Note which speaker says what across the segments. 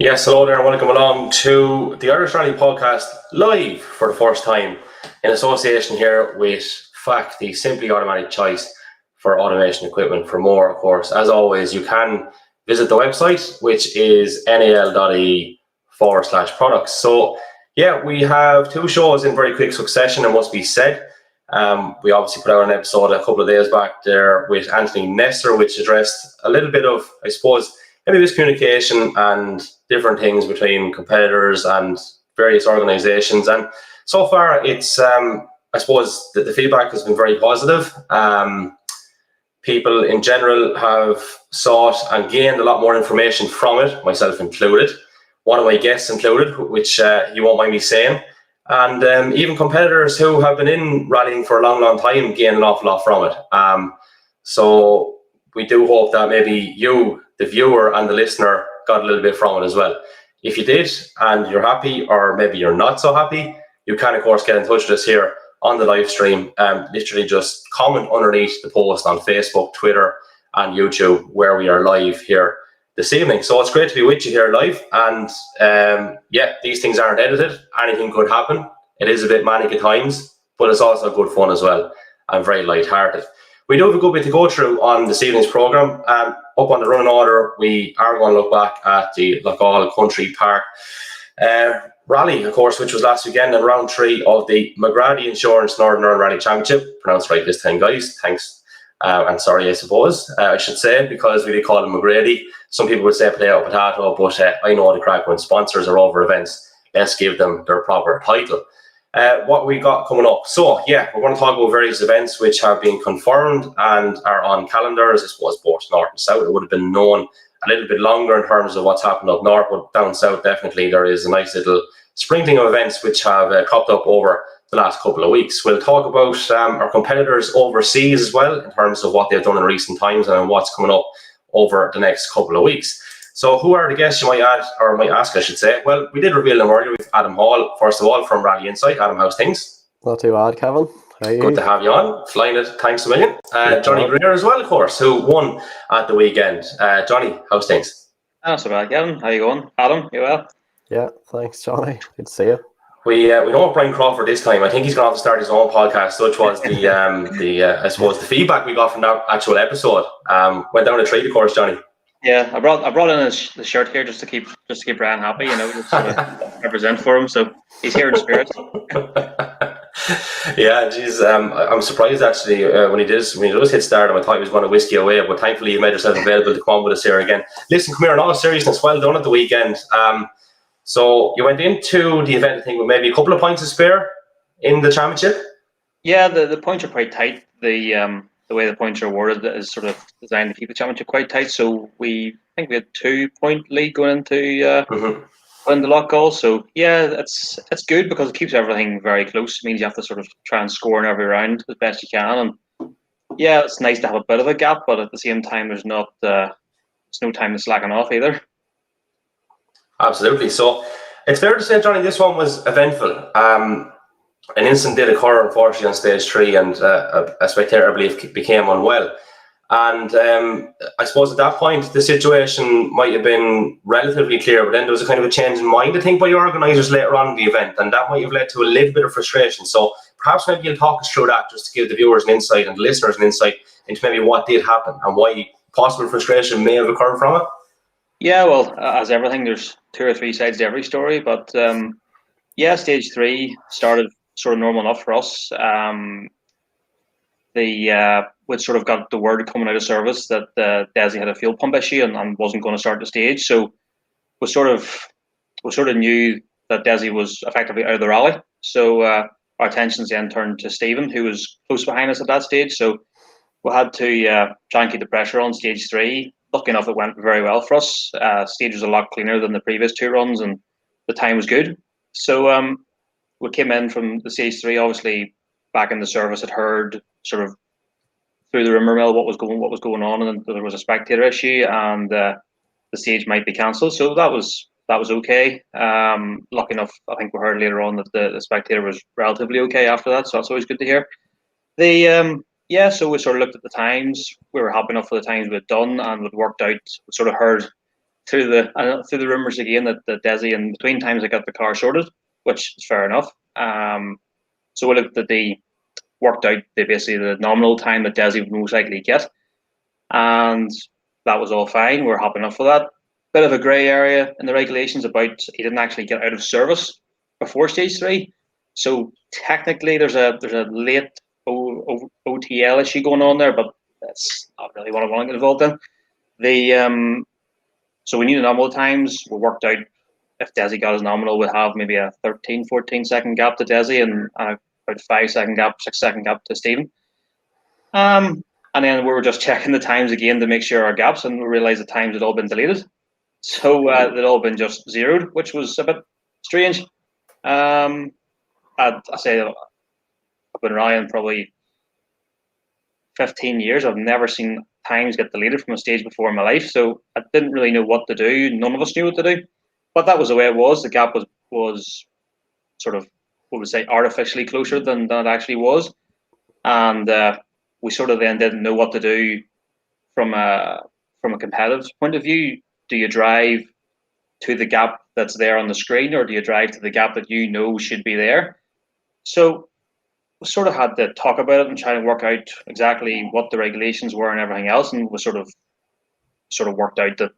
Speaker 1: Yes, hello there and welcome along to the Irish Rally podcast live for the first time in association here with FAC, the Simply Automatic choice for automation equipment. For more, of course, as always, you can visit the website, which is nal.ie/products. So, yeah, we have two shows in very quick succession, it must be said. We obviously put out an episode a couple of days back there with Anthony Nestor, which addressed a little bit of, I suppose, maybe miscommunication and different things between competitors and various organizations. And so far, it's, I suppose, the feedback has been very positive. People in general have sought and gained a lot more information from it, myself included. One of my guests included, which you won't mind me saying. And even competitors who have been in rallying for a long, long time gain an awful lot from it. So we do hope that maybe you, the viewer and the listener, got a little bit from it as well. If you did and you're happy, or maybe you're not so happy, you can of course get in touch with us here on the live stream. Literally just comment underneath the post on Facebook, Twitter and YouTube where we are live here this evening. So it's great to be with you here live, and yeah, these things aren't edited. Anything could happen. It is a bit manic at times, but it's also good fun as well and very light-hearted. We do have a good bit to go through on this evening's programme. Up on the running order, we are going to look back at the Loughgall Country Park Rally, of course, which was last weekend in round 3 of the McGrady Insurance Northern Ireland Rally Championship. Pronounced right this time, guys. Thanks. And sorry, I suppose, I should say, because we did call him McGrady. Some people would say potato, potato, but I know the crack when sponsors are over events. Let's give them their proper title. What we got coming up. So, yeah, we're going to talk about various events which have been confirmed and are on calendars. I suppose both north and south. It would have been known a little bit longer in terms of what's happened up north, but down south, definitely there is a nice little sprinkling of events which have cropped up over the last couple of weeks. We'll talk about our competitors overseas as well in terms of what they've done in recent times and what's coming up over the next couple of weeks. So who are the guests you might add, or might ask, I should say? Well, we did reveal them earlier with Adam Hall, first of all, from Rally Insight. Adam, how's things?
Speaker 2: Not too bad, Kevin. How are you?
Speaker 1: Good to have you on. Flying it. Thanks a million. Jonny Greer as well, of course, who won at the weekend. Jonny, how's things?
Speaker 3: Not so bad, Kevin. How you going? Adam, you well?
Speaker 2: Yeah, thanks, Jonny. Good to see you.
Speaker 1: We don't have Brian Crawford this time. I think he's going to have to start his own podcast, which was the I suppose the feedback we got from that actual episode. Went down a tree, of course, Jonny.
Speaker 3: Yeah, I brought in the shirt here just to keep Brian happy, just sort of represent for him. So he's here in spirit.
Speaker 1: Yeah, geez, I'm surprised actually when he does hit stardom. I thought he was going to whisk you away, but thankfully you made yourself available to come on with us here again. Listen, come here, in all seriousness, well done at the weekend. So you went into the event, I think, with maybe a couple of points to spare in the championship.
Speaker 3: Yeah, the points are quite tight. The way the points are awarded is sort of designed to keep the championship quite tight. So I think we had 2-point lead going into the Loughgall. So yeah, it's good because it keeps everything very close. It means you have to sort of try and score in every round as best you can. And yeah, it's nice to have a bit of a gap, but at the same time, there's no time to slacken off either.
Speaker 1: Absolutely. So it's fair to say, Jonny, this one was eventful. An incident did occur, unfortunately, on stage 3, and a spectator, I believe, became unwell. And I suppose at that point, the situation might have been relatively clear, but then there was a kind of a change in mind, I think, by the organisers later on in the event, and that might have led to a little bit of frustration. So perhaps maybe you'll talk us through that, just to give the viewers an insight and the listeners an insight into maybe what did happen and why possible frustration may have occurred from it. Yeah,
Speaker 3: well, as everything, there's 2 or 3 sides to every story, but yeah, stage 3 started sort of normal enough for us. We'd sort of got the word coming out of service that Desi had a fuel pump issue and wasn't going to start the stage. So we sort of knew that Desi was effectively out of the rally. So our attentions then turned to Stephen, who was close behind us at that stage. So we had to try and keep the pressure on stage 3. Lucky enough, it went very well for us. Stage was a lot cleaner than the previous 2 runs, and the time was good. So we came in from the stage 3, obviously back in the service, had heard sort of through the rumour mill what was going on, and there was a spectator issue, and the stage might be cancelled. So that was okay. Lucky enough, I think we heard later on that the spectator was relatively okay after that, so that's always good to hear. So we sort of looked at the times. We were happy enough for the times we had done, and we'd worked out. We sort of heard through the rumours again that Desi, in between times, I got the car sorted, which is fair enough. So we looked at worked out basically the nominal time that Desi would most likely get, and that was all fine. We're happy enough for that. Bit of a grey area in the regulations about he didn't actually get out of service before stage 3. So technically, there's a late OTL issue going on there, but that's not really what I want to get involved in. So we knew the nominal times. We worked out if Desi got his nominal, we'd have maybe a 13, 14 second gap to Desi and about 5 second gap, 6 second gap to Stephen. And then we were just checking the times again to make sure our gaps, and we realised the times had all been deleted. So they'd all been just zeroed, which was a bit strange. I say I've been around probably 15 years. I've never seen times get deleted from a stage before in my life, so I didn't really know what to do. None of us knew what to do, but that was the way it was. The gap was sort of, what would say, artificially closer than it actually was, and we sort of then didn't know what to do from a competitive point of view. Do you drive to the gap that's there on the screen, or do you drive to the gap that you know should be there? So we sort of had to talk about it and try to work out exactly what the regulations were and everything else, and we sort of worked out that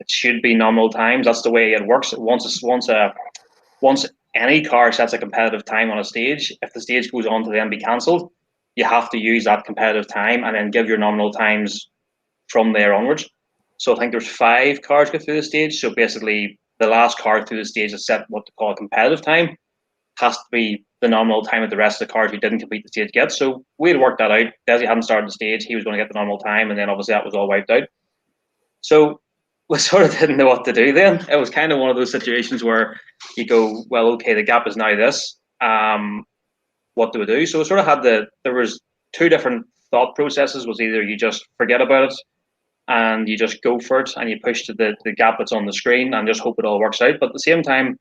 Speaker 3: it should be nominal times. That's the way it works. Once any car sets a competitive time on a stage, if the stage goes on to then be cancelled, you have to use that competitive time and then give your nominal times from there onwards. So I think there's 5 cars go through the stage. So basically, the last car through the stage is set what they call a competitive time. Has to be the nominal time that the rest of the cars who didn't complete the stage get. So we had worked that out. Desi hadn't started the stage. He was going to get the nominal time, and then obviously that was all wiped out. So we sort of didn't know what to do then. It was kind of one of those situations where you go, well, okay, the gap is now this. What do we do? So we sort of there was 2 different thought processes. Was either you just forget about it and you just go for it and you push to the gap that's on the screen and just hope it all works out. But at the same time,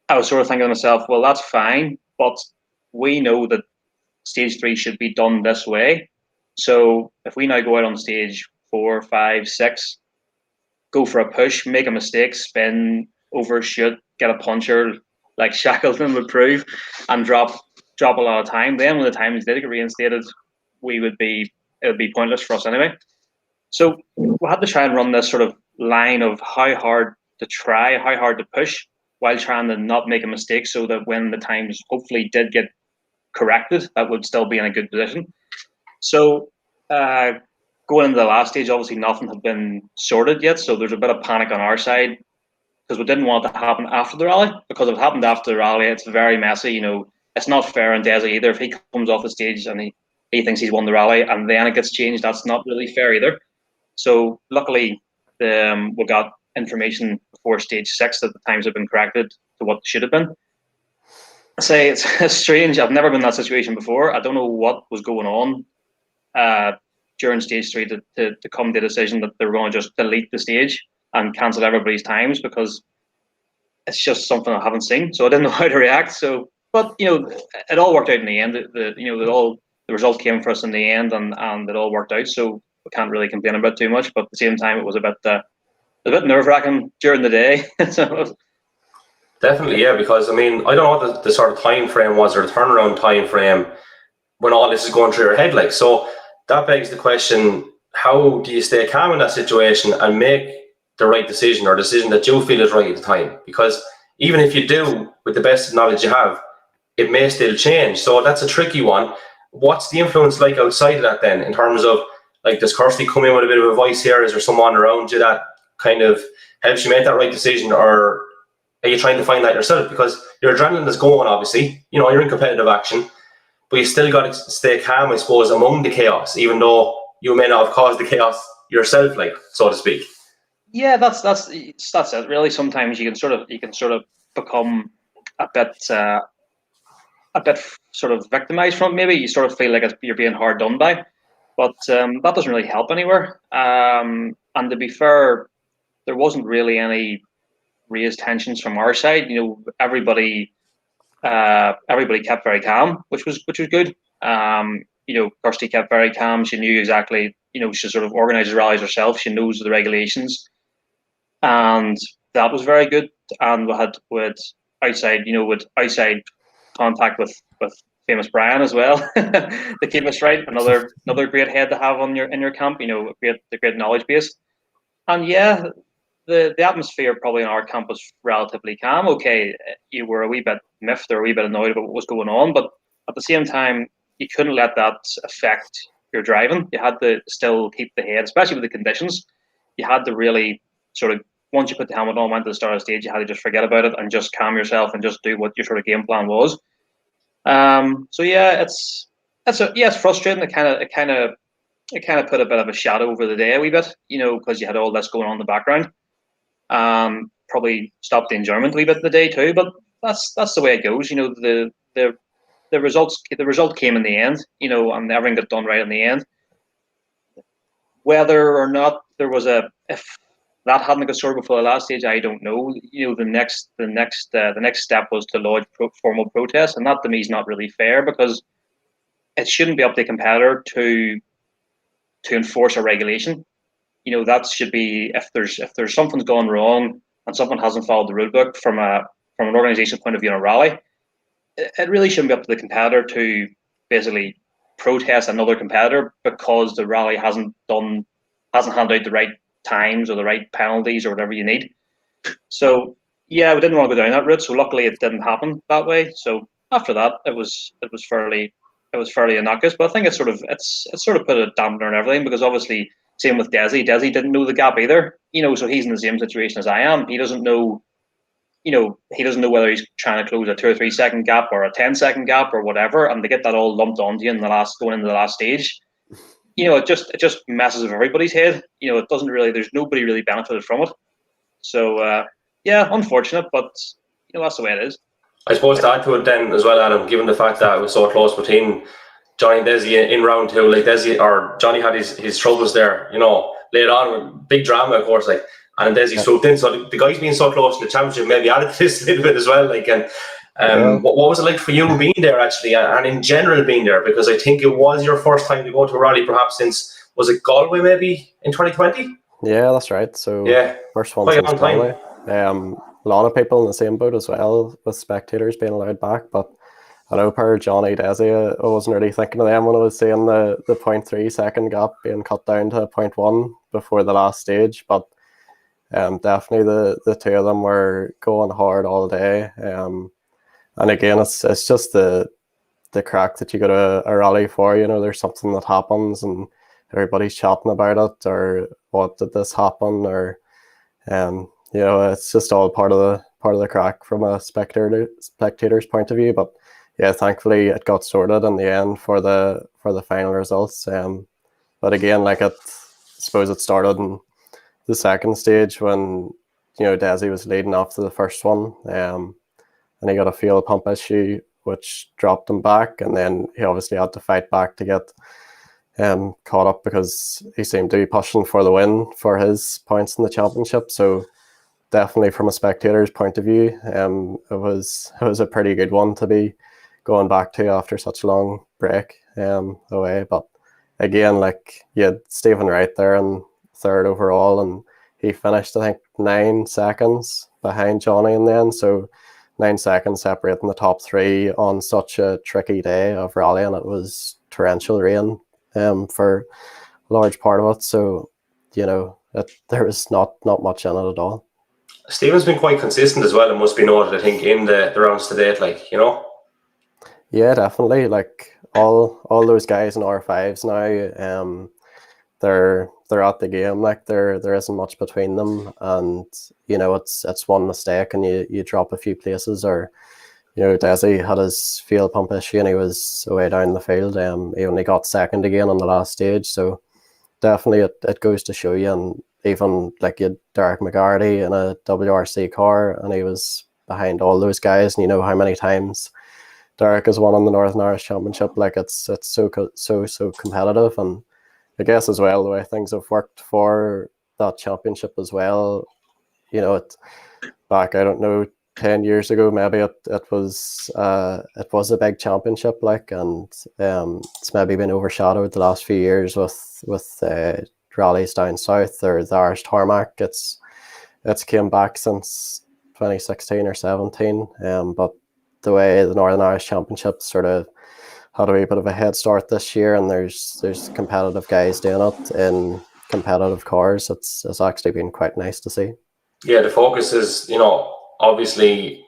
Speaker 3: I was sort of thinking to myself, well, that's fine, but we know that stage 3 should be done this way. So if we now go out on stage 4, 5, 6, go for a push, make a mistake, spin, overshoot, get a puncher like Shackleton would prove, and drop a lot of time, then when the times did get reinstated, it would be pointless for us anyway. So we had to try and run this sort of line of how hard to try, how hard to push, while trying to not make a mistake, so that when the times hopefully did get corrected, that would still be in a good position. So going into the last stage, obviously nothing had been sorted yet, so there's a bit of panic on our side because we didn't want it to happen after the rally, because if it happened after the rally, it's very messy. It's not fair on Desi either. If he comes off the stage and he thinks he's won the rally and then it gets changed, that's not really fair either. So luckily, we got information before stage 6 that the times have been corrected to what they should have been. I say it's strange. I've never been in that situation before. I don't know what was going on during stage 3 to come to the decision that they were going to just delete the stage and cancel everybody's times, because it's just something I haven't seen. So I didn't know how to react. So, but it all worked out in the end. The result came for us in the end, and it all worked out. So we can't really complain about it too much. But at the same time, it was a bit nerve-wracking during the day. So,
Speaker 1: definitely, yeah, because I don't know what the sort of time frame was, or the turnaround time frame when all this is going through your head. So that begs the question: how do you stay calm in that situation and make the right decision, or decision that you feel is right at the time? Because even if you do, with the best knowledge you have, it may still change. So that's a tricky one. What's the influence like outside of that then, in terms of, like, does Kirsty come in with a bit of advice here? Is there someone around you that kind of helps you make that right decision, or are you trying to find that yourself? Because your adrenaline is going, obviously, you're in competitive action, but you still got to stay calm, I suppose, among the chaos, even though you may not have caused the chaos yourself, like, so to speak.
Speaker 3: Yeah, that's it. Really, sometimes you can sort of become a bit sort of victimized from it. Maybe you sort of feel like you're being hard done by, but that doesn't really help anywhere. And to be fair, there wasn't really any raised tensions from our side. Everybody kept very calm, which was good. Kirsty kept very calm. She knew exactly she sort of organises rallies herself. She knows the regulations, and that was very good. And we had with outside contact with famous Brian as well to keep us right. Another great head to have in your camp. The great knowledge base. And yeah, the atmosphere probably in our camp was relatively calm. Okay, you were a wee bit miffed or a wee bit annoyed about what was going on, but at the same time, you couldn't let that affect your driving. You had to still keep the head, especially with the conditions. You had to really sort of, once you put the helmet on, went to the start of the stage, you had to just forget about it and just calm yourself and just do what your sort of game plan was. So yeah, it's frustrating. It kind of put a bit of a shadow over the day a wee bit, because you had all this going on in the background. Probably stopped the enjoyment a wee bit of the day too, but that's the way it goes. The result came in the end, and everything got done right in the end. Whether or not there was if that hadn't got sorted before the last stage, I don't know. The next step was to lodge formal protest, and that to me is not really fair, because it shouldn't be up to the competitor to enforce a regulation. That should be, if there's something's gone wrong and someone hasn't followed the rulebook from an organisation point of view in a rally, it really shouldn't be up to the competitor to basically protest another competitor because the rally hasn't handed out the right times or the right penalties or whatever you need. So yeah, we didn't want to go down that route. So luckily it didn't happen that way. So after that, it was fairly innocuous. But I think it's sort of put a dampener on everything, because obviously, same with Desi. Desi didn't know the gap either. So he's in the same situation as I am. He doesn't know. He doesn't know whether he's trying to close a 2 or 3 second gap or a 10-second gap or whatever, and to get that all lumped onto you going into the last stage, it just messes with everybody's head. It doesn't really. There's nobody really benefited from it. So yeah, unfortunate, but that's the way it is.
Speaker 1: I suppose to add to it then as well, Adam, given the fact that it was so close between Jonny and Desi in round 2, like Jonny had his troubles there, later on, big drama, of course, and Desi swooped in. So the guys being so close in the championship maybe added to this a little bit as well. What was it like for you being there actually, and in general being there? Because I think it was your first time to go to a rally, perhaps since, was it Galway maybe in 2020?
Speaker 2: Yeah, that's right. So first one
Speaker 1: quite
Speaker 2: since Galway. A lot of people in the same boat as well, with spectators being allowed back. But I know per Jonny, Desi, I wasn't really thinking of them when I was seeing the 0.3 second gap being cut down to 0.1 before the last stage. But definitely the two of them were going hard all day. And again, it's just the crack that you go to a rally for. There's something that happens and everybody's chatting about it, or what did this happen, or it's just all part of the crack from a spectator's point of view. But yeah, thankfully it got sorted in the end for the final results. But again, I suppose it started in the second stage when Desi was leading after the first one, and he got a fuel pump issue which dropped him back, and then he obviously had to fight back to get caught up, because he seemed to be pushing for the win for his points in the championship. So definitely from a spectator's point of view, it was a pretty good one to be going back to after such a long break away. But again, you had Stephen Wright there in third overall, and he finished I think 9 seconds behind Jonny in the end. So 9 seconds separating the top 3 on such a tricky day of rallying. It was torrential rain for a large part of it. So there was not much in it at all.
Speaker 1: Stephen's been quite consistent as well, it must be noted, I think, in the rounds to date,
Speaker 2: Yeah, definitely. All those guys in R5s now, they're at the game. There isn't much between them, and it's one mistake and you drop a few places. Or Desi had his fuel pump issue and he was way down the field. He only got second again on the last stage. So definitely it goes to show you. And even you had Derek McGarty in a WRC car, and he was behind all those guys. And you know how many times Derek has won on the Northern Irish Championship. It's so competitive. And I guess as well, the way things have worked for that championship as well, back, I don't know, 10 years ago, maybe it was a big championship, like, and it's maybe been overshadowed the last few years with rallies down south or the Irish tarmac. It's came back since 2016 or 17, but the way the Northern Irish Championship sort of had a wee bit of a head start this year, and there's competitive guys doing it in competitive cars. It's actually been quite nice to see.
Speaker 1: Yeah, the focus is, obviously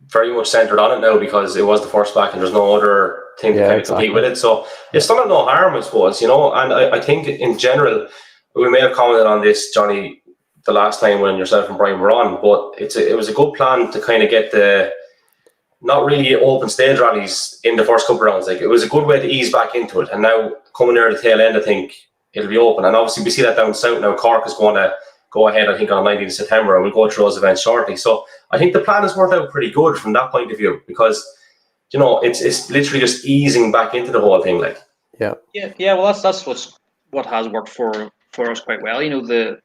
Speaker 1: very much centred on it now because it was the first back and there's no other thing to kind of compete with it. So it's done no harm, I suppose, and I think in general, we may have commented on this, Jonny, the last time when yourself and Brian were on, but it was a good plan to kind of get the not really open stage rallies in the first couple of rounds. Like, it was a good way to ease back into it, and now coming near the tail end, I think it'll be open. And obviously we see that down south now. Cork is going to go ahead, I think, on the 19th of September, and we'll go through those events shortly. So I think the plan has worked out pretty good from that point of view, because it's literally just easing back into the whole thing. Like,
Speaker 3: yeah. Well, that's what has worked for us quite well.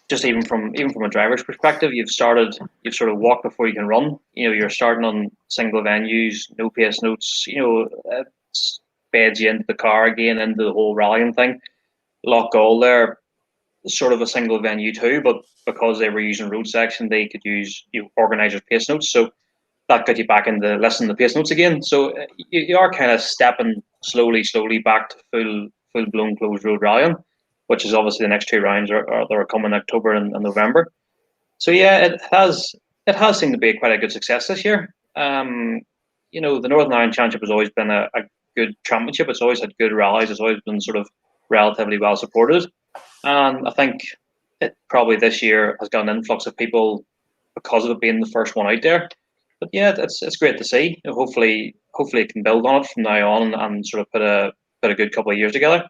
Speaker 3: Just even from a driver's perspective, you've sort of walked before you can run. You're starting on single venues, no pace notes. It beds you into the car again, into the whole rallying thing. Lock Goal there, sort of a single venue too, but because they were using road section, they could use organisers' pace notes. So that got you back into listening to pace notes again. So you are kind of stepping slowly back to full blown closed road rallying, which is obviously the next two rounds are coming in October and November. So yeah, it has seemed to be quite a good success this year. The Northern Ireland Championship has always been a good championship. It's always had good rallies. It's always been sort of relatively well supported. And I think it probably this year has got an influx of people because of it being the first one out there. But yeah, it's great to see. Hopefully it can build on it from now on and sort of put a good couple of years together.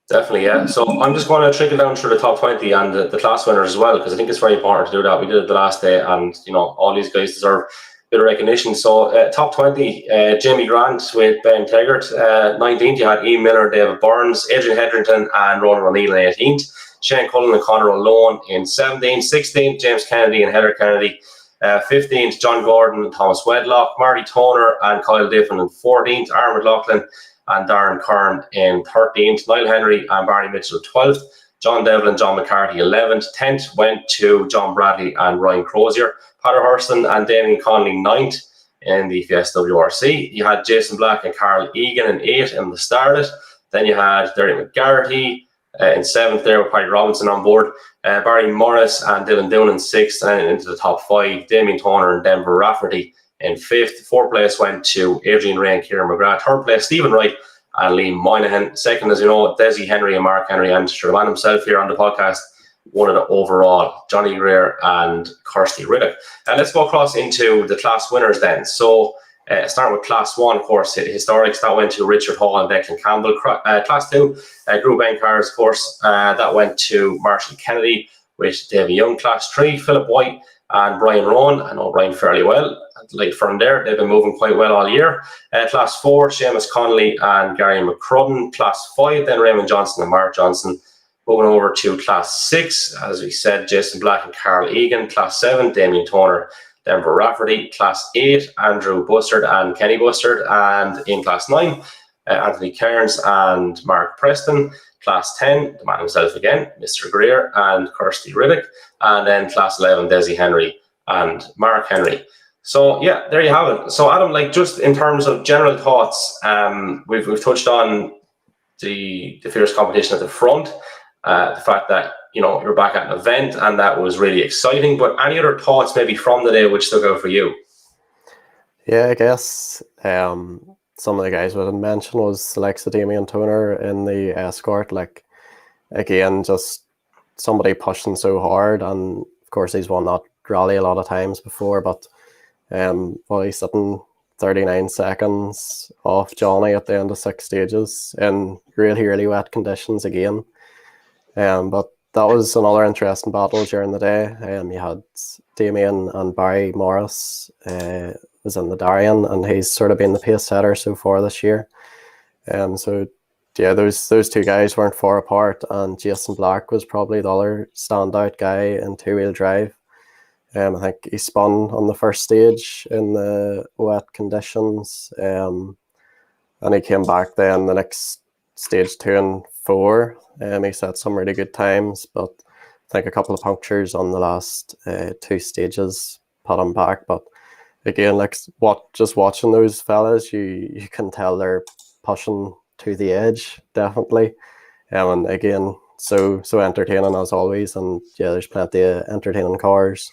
Speaker 1: Definitely, yeah. So I'm just going to trickle down through the top 20 and the class winners as well, because I think it's very important to do that. We did it the last day, and all these guys deserve a bit of recognition. So top 20, Jamie Grant with Ben Taggart. 19th, you had Ian Miller, David Burns, Adrian Hedrington, and Ronan O'Neill in 18th. Shane Cullen and Conor O'Lone in 17th. 16th, James Kennedy and Heather Kennedy. 15th, John Gordon and Thomas Wedlock. Marty Toner and Kyle Diffin in 14th. Aaron McLaughlin and Darren Kern in 13th, Niall Henry and Barney Mitchell 12th, John Devlin, John McCarthy 11th, 10th went to John Bradley and Ryan Crozier, Peter Hurston and Damien Connolly 9th in the Fiesta WRC. You had Jason Black and Carl Egan in 8th in the Starlet. Then you had Derek McGarity in 7th there with Paddy Robinson on board, Barry Morris and Dylan Doon in 6th, and into the top 5, Damien Toner and Denver Rafferty in 5th. 4th place went to Adrian Ray and Kieran McGrath. 3rd place, Stephen Wright and Liam Moynihan. 2nd, as you know, Desi Henry and Mark Henry, and Sherman himself here on the podcast won it overall, Jonny Greer and Kirsty Riddick. And let's go across into the class winners then. So starting with class 1, of course, historics, that went to Richard Hall and Declan Campbell. Class 2, Group N cars, of course, that went to Marshall Kennedy with Davy Young. Class 3, Philip White and Brian Rowan. I know Brian fairly well. Like from there, they've been moving quite well all year. Class 4, Seamus Connolly and Gary McCrudden. Class 5, then Raymond Johnson and Mark Johnson. Moving over to Class 6, as we said, Jason Black and Carl Egan. Class 7, Damien Toner, Denver Rafferty. Class 8, Andrew Bustard and Kenny Bustard. And in Class 9, Anthony Cairns and Mark Preston. Class 10, the man himself again, Mr. Greer and Kirsty Riddick. And then Class 11, Desi Henry and Mark Henry. So yeah, there you have it. So Adam, like, just in terms of general thoughts, we've touched on the fierce competition at the front, the fact that you're back at an event and that was really exciting. But any other thoughts maybe from the day which stuck out for you?
Speaker 2: Yeah, I guess some of the guys we didn't mention was Alexa Damien Toner in the escort. Like, again, just somebody pushing so hard, and of course he's won that rally a lot of times before, but he's sitting 39 seconds off Jonny at the end of 6 stages in really wet conditions again. But that was another interesting battle during the day. You had Damien and Barry Morris was in the Darien, and he's sort of been the pace setter so far this year. So yeah, those two guys weren't far apart, and Jason Black was probably the other standout guy in two-wheel drive. I think he spun on the first stage in the wet conditions, and he came back then the next stage 2 and 4. He set some really good times, but I think a couple of punctures on the last 2 stages put him back. But again, like just watching those fellas, you can tell they're pushing to the edge, definitely. And again, so entertaining as always, and yeah, there's plenty of entertaining cars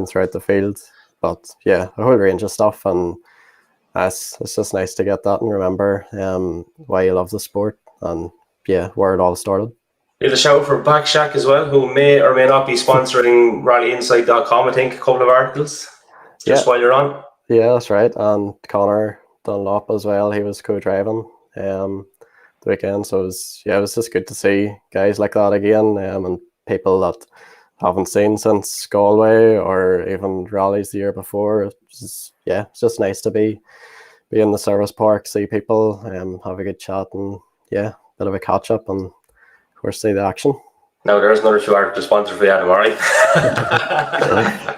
Speaker 2: throughout the field. But yeah, a whole range of stuff, and it's just nice to get that and remember why you love the sport and yeah, where it all started.
Speaker 1: Give a shout for Back Shack as well, who may or may not be sponsoring rallyinsight.com, I think, a couple of articles just while you're on.
Speaker 2: Yeah, that's right. And Connor Dunlop as well, he was co-driving the weekend. So it was just good to see guys like that again, and people that haven't seen since Galway or even rallies the year before. It's just nice to be in the service park, see people, have a good chat, and yeah, bit of a catch up, and of course see the action.
Speaker 1: Now there's another 2 article sponsor for you, Adam, all right?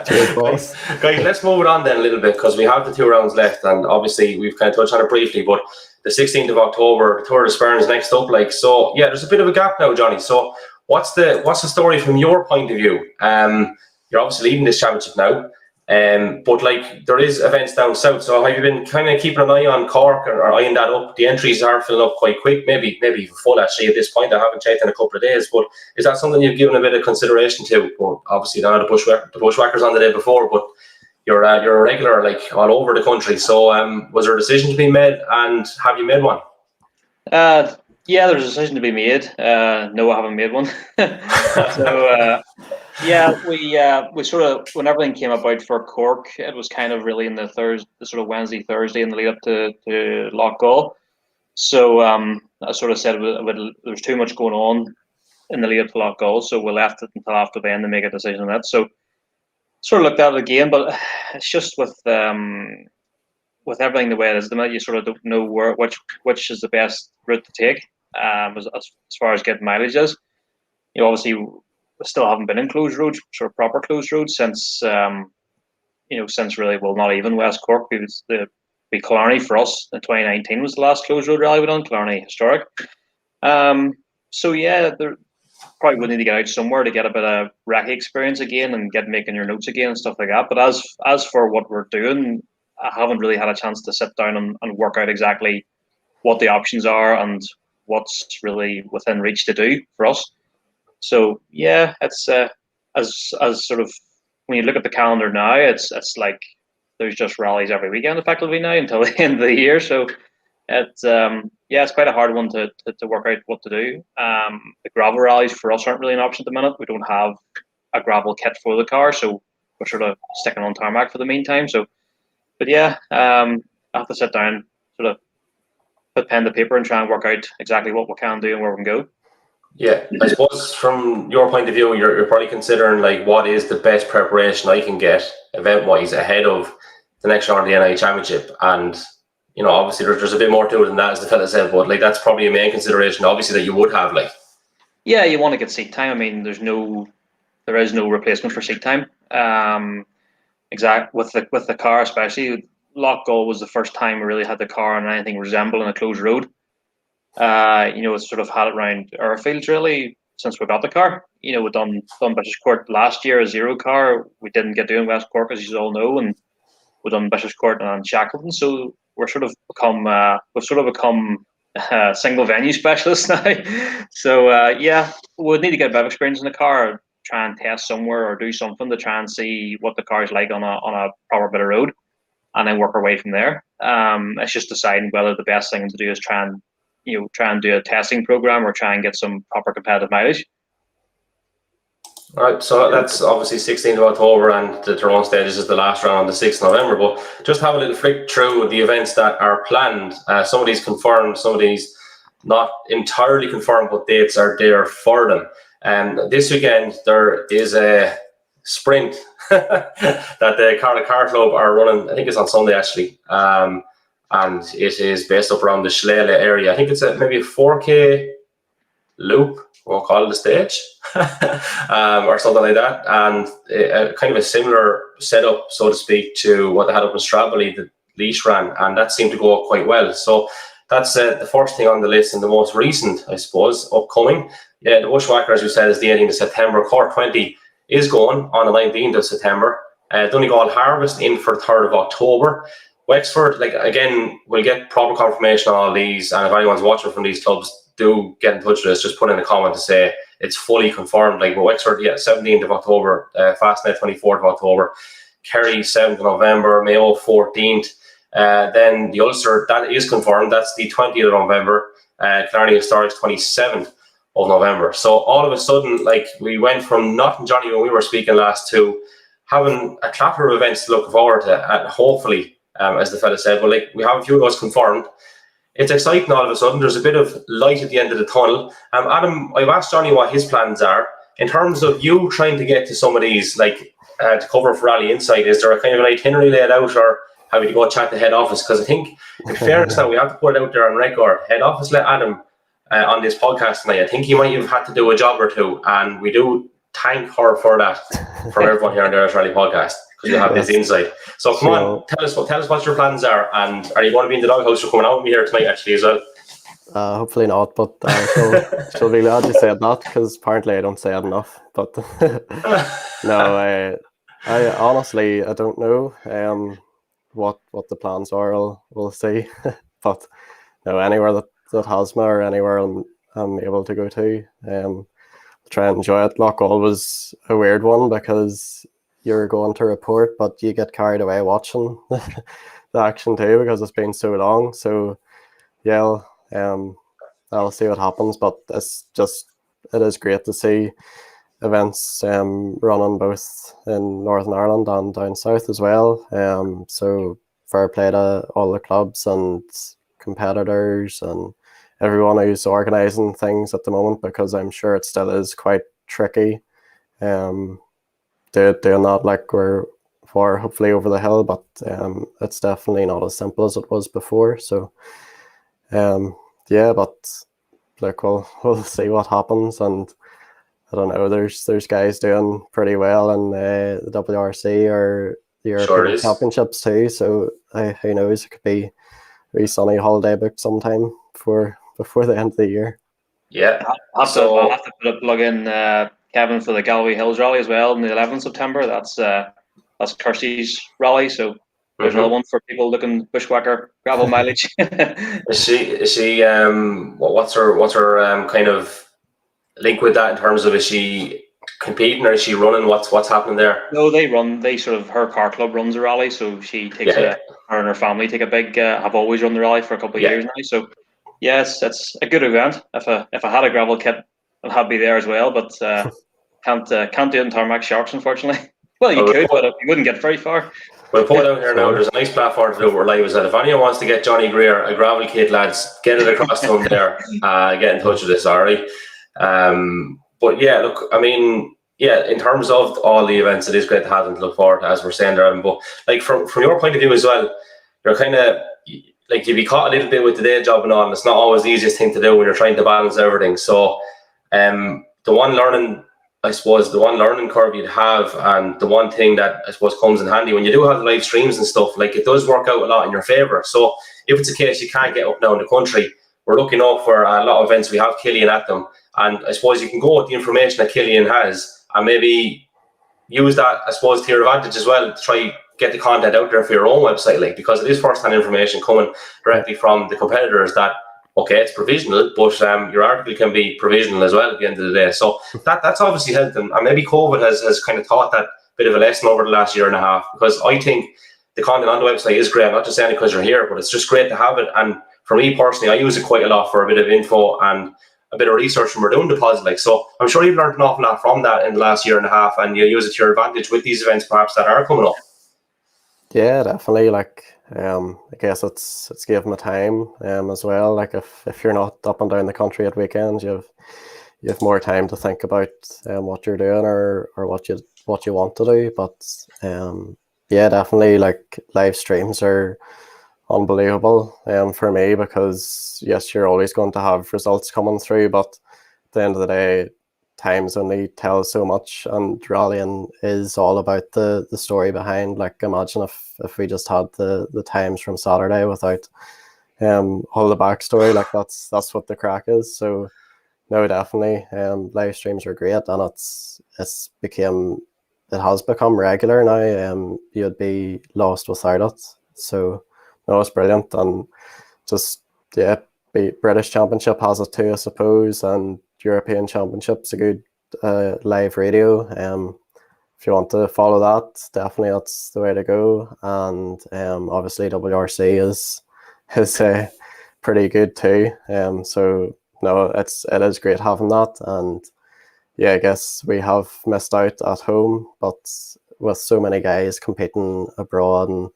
Speaker 2: Cheers, boss.
Speaker 1: Guys, let's move it on then a little bit, because we have the 2 rounds left, and obviously we've kind of touched on it briefly, but the 16th of October, the Tour de Spurn is next up, like, so yeah, there's a bit of a gap now, Jonny. So what's the story from your point of view? You're obviously leading this championship now, but like there is events down south. So have you been kind of keeping an eye on Cork or eyeing that up? The entries are filling up quite quick, maybe even full actually at this point. I haven't checked in a couple of days, but is that something you've given a bit of consideration to? Well, obviously not the bushwhackers on the day before, but you're a regular like all over the country. So was there a decision to be made, and have you made one?
Speaker 3: Yeah, there's a decision to be made. No, I haven't made one. So we sort of, when everything came about for Cork, it was kind of really in the sort of Wednesday, Thursday in the lead up to Loughgall. So I sort of said there's too much going on in the lead up to Loughgall, so we left it until after then to make a decision on that. So sort of looked at it again, but it's just with everything the way it is, the minute you sort of don't know which is the best route to take, as far as getting mileage is. You know, obviously we still haven't been in closed roads, sort of proper closed roads since since really, well, not even West Cork. The Killarney for us in 2019 was the last closed road rally we done, Killarney Historic. So yeah, there probably would need to get out somewhere to get a bit of recce experience again and get making your notes again and stuff like that. But as for what we're doing, I haven't really had a chance to sit down and work out exactly what the options are and what's really within reach to do for us. So yeah, it's as sort of, when you look at the calendar now, it's like there's just rallies every weekend effectively now until the end of the year. So it's quite a hard one to work out what to do. The gravel rallies for us aren't really an option at the minute. We don't have a gravel kit for the car, so we're sort of sticking on tarmac for the meantime. So, but yeah, I have to sit down, sort of put pen to paper and try and work out exactly what we can do and where we can go.
Speaker 1: Yeah, I suppose from your point of view, you're probably considering like what is the best preparation I can get event-wise ahead of the next round of the NI Championship. And you know, obviously there's a bit more to it than that, as the fella said, but like that's probably a main consideration, obviously, that you would have. Like,
Speaker 3: yeah, you want to get seat time. I mean, there is no replacement for seat time. With the car, especially Loughgall was the first time we really had the car on anything resembling a closed road. It's sort of had it around airfields really since we got the car. You know, we've done Bishop's Court last year, a zero car. We didn't get doing West Cork, as you all know, and we've done Bishop's Court and Shackleton. So we've sort of become single venue specialists now. So we'd need to get a bit of experience in the car, try and test somewhere or do something to try and see what the car is like on a proper bit of road, and then work our way from there. It's just deciding whether the best thing to do is try and do a testing program or try and get some proper competitive mileage.
Speaker 1: all right, so that's obviously 16th of October, and the Tyrone stages is the last round on the 6th of November. But just have a little flick through the events that are planned. Some of these confirmed, some of these not entirely confirmed, but dates are there for them. This weekend there is a sprint that the Cardiff Car Club are running. I think it's on Sunday actually, and it is based up around the Schleile area. I think it's maybe a 4K loop. we'll call it a stage, or something like that, and kind of a similar setup, so to speak, to what they had up in Stradbally that Laois ran, and that seemed to go quite well. So that's the first thing on the list, and the most recent, I suppose, upcoming. Yeah, the Bushwhacker, as you said, is the 18th of September. Cork 20 is going on the 19th of September. Donegal Harvest in for 3rd of October. Wexford, like, again, we'll get proper confirmation on all these, and if anyone's watching from these clubs, do get in touch with us. Just put in a comment to say it's fully confirmed. Like, but Wexford, 17th of October, Fastnet 24th of October, Kerry 7th of November, Mayo 14th. Then the Ulster, that is confirmed. That's the 20th of November. Clarny Historics 27th of November. So all of a sudden, like, we went from not Jonny when we were speaking last to having a clatter of events to look forward to, and hopefully, as the fella said, well, like, we have a few of those confirmed. It's exciting all of a sudden. There's a bit of light at the end of the tunnel. Adam, I've asked Jonny what his plans are in terms of you trying to get to some of these, like, to cover for Rally Insight. Is there a kind of an itinerary laid out, or how you go chat to head office? Because I think, in fairness, now we have to put it out there on record. Head office let Adam on this podcast tonight. I think he might have had to do a job or two, and we do thank her for that from everyone here on the Irish Rally Podcast, because you have this insight. So come on, tell us what your plans are, and are you going to be in the doghouse or coming out with me here tonight actually as well?
Speaker 2: Hopefully not, but she'll be glad you said that, because apparently I don't say it enough. But no, I honestly, I don't know what the plans are. We'll see. But no, anywhere that has me, or anywhere I'm able to go to, try and enjoy it. Loughgall was a weird one, because you're going to report, but you get carried away watching the action too, because it's been so long. So yeah, I'll see what happens, but it is great to see events running both in Northern Ireland and down south as well. So fair play to all the clubs and competitors and everyone who's organising things at the moment, because I'm sure it still is quite tricky doing that, like we're hopefully over the hill, but it's definitely not as simple as it was before. So but like we'll see what happens, and I don't know, there's guys doing pretty well in the WRC or the European Championships too, so who knows, it could be a wee sunny holiday booked sometime before the end of the year.
Speaker 1: Yeah,
Speaker 3: I'll have to put a plug in Kevin for the Galway Hills Rally as well on the 11th of September. That's Kirsty's rally, so there's another one for people looking bushwhacker gravel mileage.
Speaker 1: Is she what's her kind of link with that, in terms of, is she competing or is she running? What's happening there?
Speaker 3: No, her car club runs a rally, so she takes her and her family take a big have always run the rally for a couple of years now. So yes, it's a good event. If I had a gravel kit, I'd be there as well, but can't do it in Tarmac Sharks, unfortunately. Well, you could, but you wouldn't get very far.
Speaker 1: We'll put it out here now. There's a nice platform to do where live is that. If anyone wants to get Jonny Greer a gravel kit, lads, get it across to him there. Get in touch with us, alright? But yeah, look, I mean, yeah, in terms of all the events, it is great to have them to look forward to, as we're saying there. But like from your point of view as well, you're kind of like, you be caught a little bit with the day job and all, and it's not always the easiest thing to do when you're trying to balance everything. So the one learning curve you'd have, and the one thing that I suppose comes in handy when you do have the live streams and stuff, like, it does work out a lot in your favour. So if it's a case you can't get up now in the country, we're looking up for a lot of events. We have Killian at them, and I suppose you can go with the information that Killian has and maybe use that, I suppose, to your advantage as well, to try get the content out there for your own website, like, because it is first-hand information coming directly from the competitors that, okay, it's provisional, but your article can be provisional as well at the end of the day. So that's obviously helped them, and maybe COVID has kind of taught that bit of a lesson over the last year and a half, because I think the content on the website is great. I'm not just saying it because you're here, but it's just great to have it. And for me personally, I use it quite a lot for a bit of info and a bit of research when we're doing deposit. Like, so I'm sure you've learned an awful lot from that in the last year and a half, and you use it to your advantage with these events perhaps that are coming up.
Speaker 2: Yeah, definitely. Like, I guess it's given me time as well. Like, if you're not up and down the country at weekends, you have more time to think about what you're doing or what you want to do. But yeah, definitely, like, live streams are unbelievable for me, because yes, you're always going to have results coming through, but the end of the day, times only tell so much, and rallying is all about the story behind. Like, imagine if we just had the times from Saturday without all the backstory. Like, that's what the crack is. So no, definitely, live streams are great, and it has become regular now. You'd be lost without it. So no, it's brilliant. And just, yeah, British Championship has it too, I suppose, and European Championship's a good live radio. If you want to follow that, definitely that's the way to go. And obviously WRC is pretty good too. So no, it is great having that. And yeah, I guess we have missed out at home, but with so many guys competing abroad and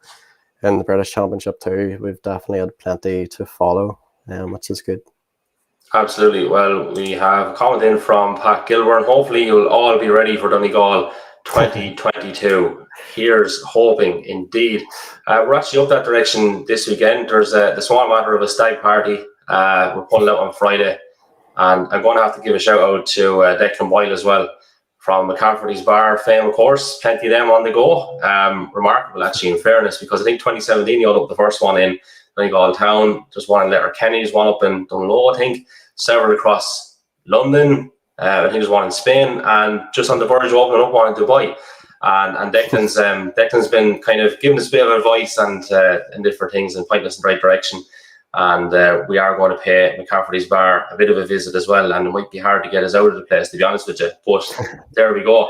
Speaker 2: in the British Championship too, we've definitely had plenty to follow, which is good.
Speaker 1: Absolutely. Well, we have a comment in from Pat Gilburn. Hopefully you'll all be ready for Donegal 2022. Here's hoping, indeed. We're actually up that direction this weekend. There's the small matter of a stag party. We're pulling out on Friday. And I'm going to have to give a shout out to Declan Boyle as well, from McCafferty's Bar fame, of course. Plenty of them on the go. Remarkable, actually, in fairness, because I think 2017 he opened up the first one in Donegal town. There's one in Letterkenny, one up in Dunlow, I think. Several across London. I think there's one in Spain, and just on the verge of opening up one in Dubai. And Declan's been kind of giving us a bit of advice and different things and pointing us in the right direction. And we are going to pay McCafferty's Bar a bit of a visit as well, and it might be hard to get us out of the place, to be honest with you, but there we go.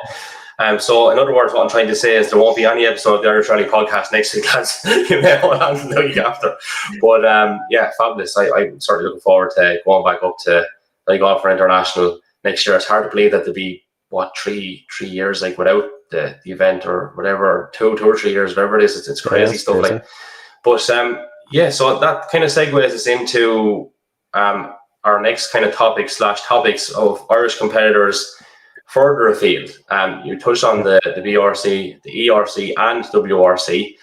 Speaker 1: So in other words, what I'm trying to say is there won't be any episode of the Irish Rally podcast next week, lads. You may hold on to the week after. But yeah, fabulous. I'm certainly looking forward to going back up to Donegal for International next year. It's hard to believe that there'll be, what, three years like without the event, or whatever, two or 3 years, whatever it is. It's crazy stuff.
Speaker 2: Crazy.
Speaker 1: Like. But yeah, so that kind of segues us into our next kind of topics of Irish competitors further afield. You touched on the BRC, the ERC, and WRC.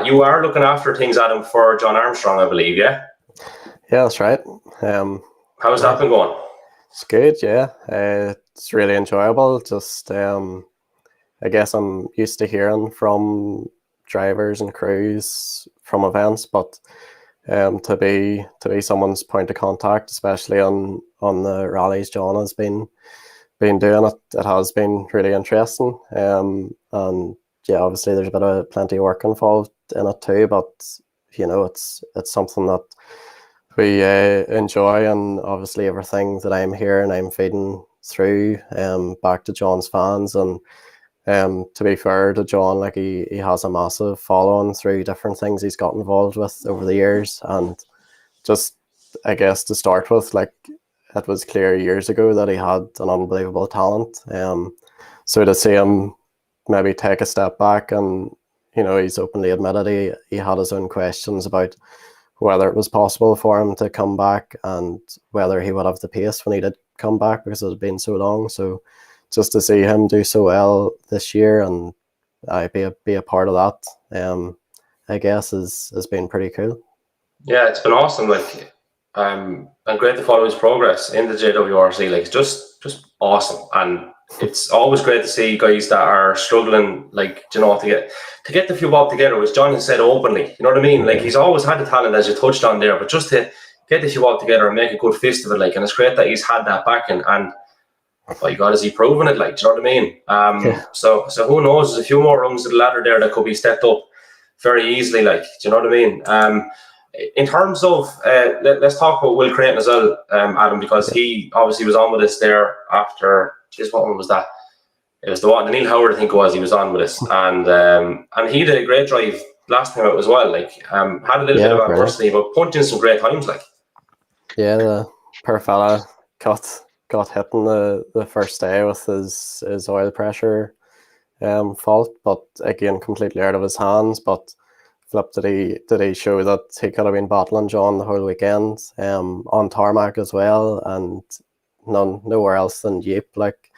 Speaker 1: You are looking after things, Adam, for John Armstrong, I believe, yeah?
Speaker 2: Yeah, that's right.
Speaker 1: How's that been going?
Speaker 2: It's good, yeah. It's really enjoyable. Just, I guess I'm used to hearing from drivers and crews from events, but to be someone's point of contact, especially on the rallies John has been doing, it has been really interesting. And yeah, obviously there's plenty of work involved in it too, but you know, it's something that we enjoy, and obviously everything that I'm hearing, I'm feeding through back to John's fans. And to be fair to John, like he has a massive following through different things he's got involved with over the years. And just, I guess, to start with, like, it was clear years ago that he had an unbelievable talent. So to see him maybe take a step back, and you know, he's openly admitted he had his own questions about whether it was possible for him to come back and whether he would have the pace when he did come back, because it had been so long. So just to see him do so well this year, and be a part of that, I guess has been pretty cool.
Speaker 1: Yeah, it's been awesome. Like, and great to follow his progress in the JWRC. Like, just awesome. And it's always great to see guys that are struggling, like, you know, to get the few bob together, which John has said openly. You know what I mean? Like, he's always had the talent, as you touched on there, but just to get the few bob together and make a good fist of it, like, and it's great that he's had that backing. And by God, has he proven it? Like, do you know what I mean?
Speaker 2: Yeah.
Speaker 1: So who knows? There's a few more rungs of the ladder there that could be stepped up very easily. Like, do you know what I mean? In terms of, let's talk about Will Creighton as well, Adam, because he obviously was on with us there after. Geez, what one was that? It was the Neil Howard, I think it was. He was on with us, and he did a great drive last time out as well. Like, had a little bit of adversity, but punching some great times. Like,
Speaker 2: yeah, the poor fella got hit in the first day with his oil pressure fault, but again, completely out of his hands. But flip, did he show that he could have been battling John the whole weekend on tarmac as well, and nowhere else than Yip, like,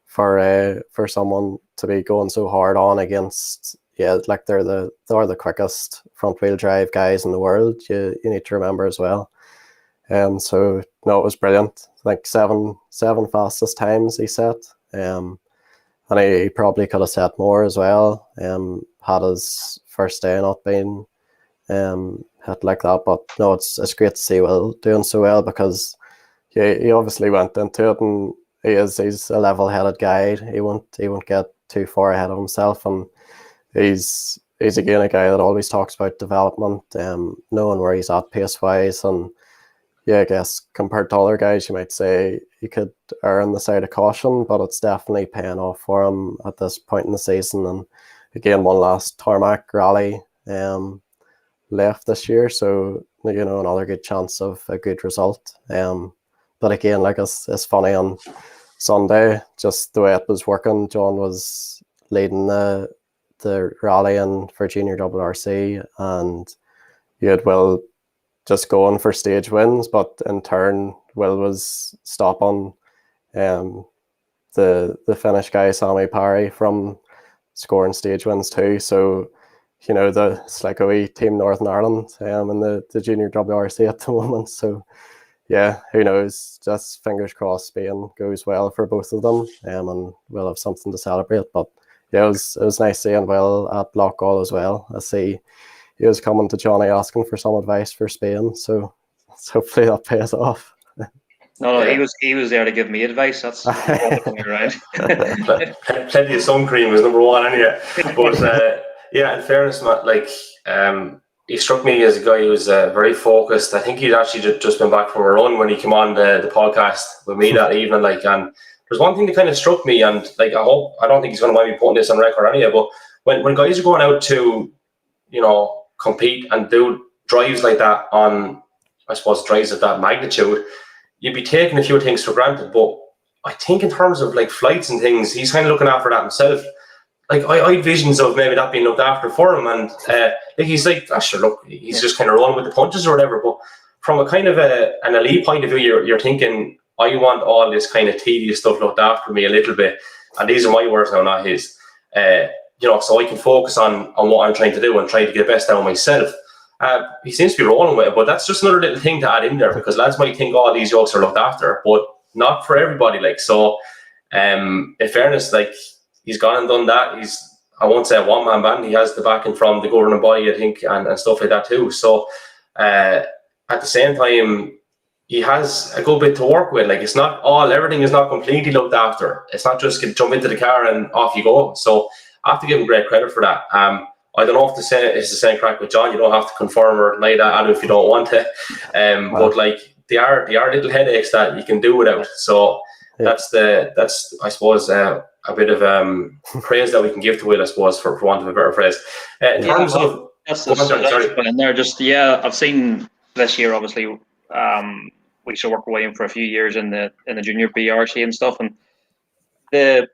Speaker 2: for someone to be going so hard on against, yeah, like they're the quickest front wheel drive guys in the world. You need to remember as well. So no, it was brilliant. Like seven fastest times he set. And he probably could have set more as well. Had his first day not been hit like that. But no, it's great to see Will doing so well, because he obviously went into it, and he's a level-headed guy. He won't get too far ahead of himself, and he's again a guy that always talks about development, knowing where he's at pace-wise. And yeah, I guess compared to other guys, you might say he could err on the side of caution, but it's definitely paying off for him at this point in the season. And again, one last tarmac rally left this year, so another good chance of a good result. But again, like it's funny, on Sunday, just the way it was working, John was leading the rally in for junior WRC, and you had Will just going for stage wins, but in turn Will was stopping the Finnish guy Sami Parry from scoring stage wins too. So it's like a wee team Northern Ireland in the junior WRC at the moment. So yeah, who knows? Just fingers crossed Spain goes well for both of them, and we'll have something to celebrate. But yeah, it was nice seeing Will at Blockall as well. I see he was coming to Jonny asking for some advice for Spain, so hopefully that pays off.
Speaker 3: No, yeah. he was there to give me advice. That's coming around.
Speaker 1: Plenty of sun cream was number one, anyway. But yeah, in fairness, Matt, like he struck me as a guy who was very focused. I think he'd actually just been back from a run when he came on the podcast with me that evening. Like, and there's one thing that kind of struck me, and like I don't think he's going to mind me putting this on record anyway. But when guys are going out to compete and do drives like that on, I suppose, drives of that magnitude, you'd be taking a few things for granted. But I think in terms of like flights and things, he's kind of looking after that himself. Like I had visions of maybe that being looked after for him, and like he's like, sure, look, he's just kind of rolling with the punches or whatever. But from a kind of an elite point of view, you're thinking, I want all this kind of tedious stuff looked after me a little bit, and these are my words now, not his. So I can focus on what I'm trying to do and trying to get best out of myself. He seems to be rolling with it, but that's just another little thing to add in there, because lads might think all these jokes are looked after, but not for everybody. Like, so, in fairness, like he's gone and done that. I won't say a one-man band. He has the backing from the governing body, I think, and stuff like that too. So, at the same time, he has a good bit to work with. Like, everything is not completely looked after. It's not just jump into the car and off you go. So I have to give him great credit for that. I don't know if it's the same crack with John. You don't have to confirm or deny that, Adam, if you don't want to. But like they are little headaches that you can do without. So that's I suppose a bit of praise that we can give to Will, I suppose, for want of a better phrase. In terms of
Speaker 3: that's in there. Just I've seen this year. Obviously, we used to work with him for a few years in the junior BRC and stuff, and the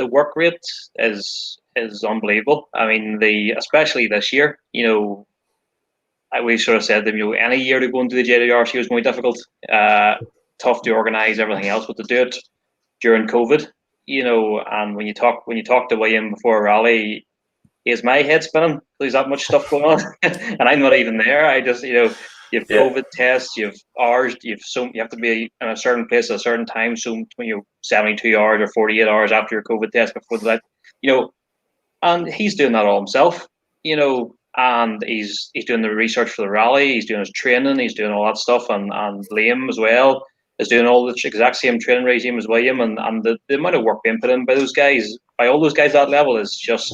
Speaker 3: work rate is unbelievable. I mean, especially this year, we sort of said to them, any year to go into the JWRC was more difficult, tough to organise everything else, but to do it during COVID, and when you talk to William before a rally, is my head spinning? There's that much stuff going on, and I'm not even there. I just, you have COVID tests, you have hours, you have to be in a certain place at a certain time. So when you're 72 hours or 48 hours after your COVID test before that, and he's doing that all himself, and he's doing the research for the rally, he's doing his training, he's doing all that stuff, and Liam as well is doing all the exact same training regime as William, and the amount of work being put in by all those guys at that level is just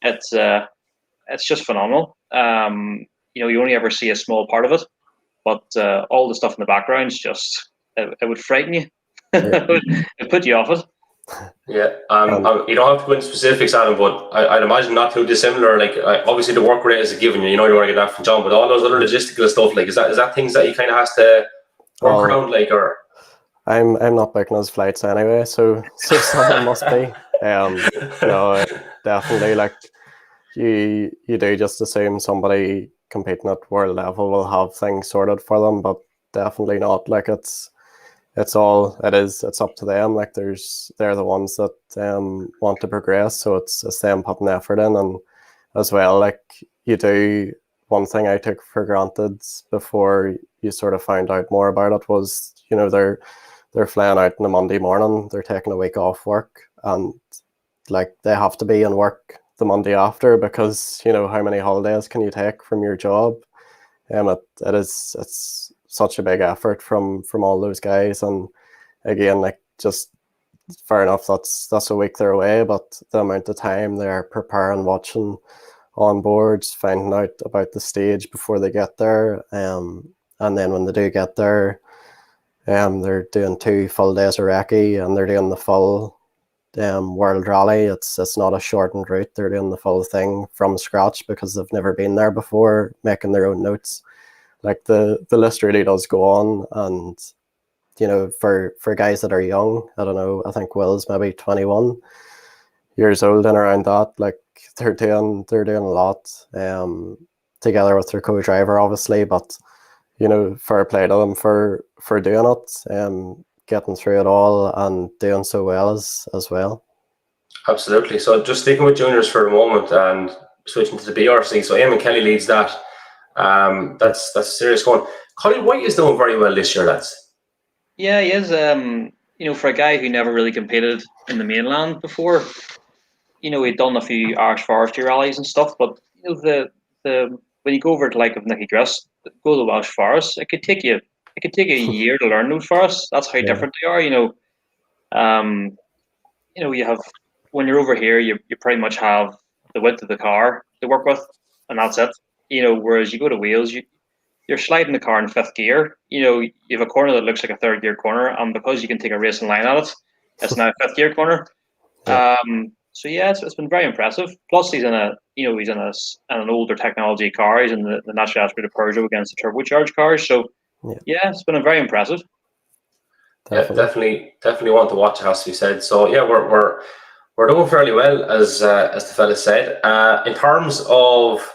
Speaker 3: it's just phenomenal. You only ever see a small part of it, but all the stuff in the background is just it would frighten you. It put you off it.
Speaker 1: Yeah, you don't have to go into specifics, Adam, but I'd imagine not too dissimilar. Like, obviously the work rate is a given. You want to get that from John, but all those other logistical stuff, like, is that things that he kind of has to work around, like, or?
Speaker 2: I'm not booking his flights anyway, so someone must be. No, definitely. Like, you do just assume somebody competing at world level will have things sorted for them, but definitely not. Like, it's up to them. Like, they're the ones that want to progress, so it's them putting effort in. And as well, like, you do one thing I took for granted before you sort of found out more about it was, they're flying out on a Monday morning, they're taking a week off work, and like they have to be in work the Monday after, because how many holidays can you take from your job? It's such a big effort from all those guys, and again, like, just fair enough, that's a week they're away, but the amount of time they're preparing, watching on boards, finding out about the stage before they get there, and then when they do get there, they're doing 2 full days of recce, and they're doing the full World Rally. It's not a shortened route, they're doing the full thing from scratch because they've never been there before, making their own notes. Like, the list really does go on, and for guys that are young, I don't know, I think Will's maybe 21 years old and around that, like, they're doing a lot, together with their co-driver, obviously, but fair play to them for doing it, getting through it all and doing so well as well.
Speaker 1: Absolutely. So just sticking with juniors for a moment and switching to the BRC. So Eamon Kelly leads that. That's serious going. Colin White is doing very well this year, lads.
Speaker 3: Yeah, he is. For a guy who never really competed in the mainland before, he'd done a few Irish Forestry rallies and stuff. But the when you go over to like of Nicky Griss, go to the Welsh Forest, it could take you a year to learn those forests. That's how different they are. You have, when you're over here, you pretty much have the width of the car to work with, and that's it. Whereas you go to Wales, you're sliding the car in 5th gear. You have a corner that looks like a 3rd gear corner, and because you can take a racing line at it, it's now a 5th gear corner.
Speaker 2: Yeah.
Speaker 3: So yeah, it's been very impressive. Plus, he's in an older technology car. He's in the National Esprit de Peugeot against the turbocharged cars. So yeah, it's been very impressive.
Speaker 2: Definitely.
Speaker 1: Definitely want to watch, it has to be said. So yeah, we're doing fairly well, as the fella said. In terms of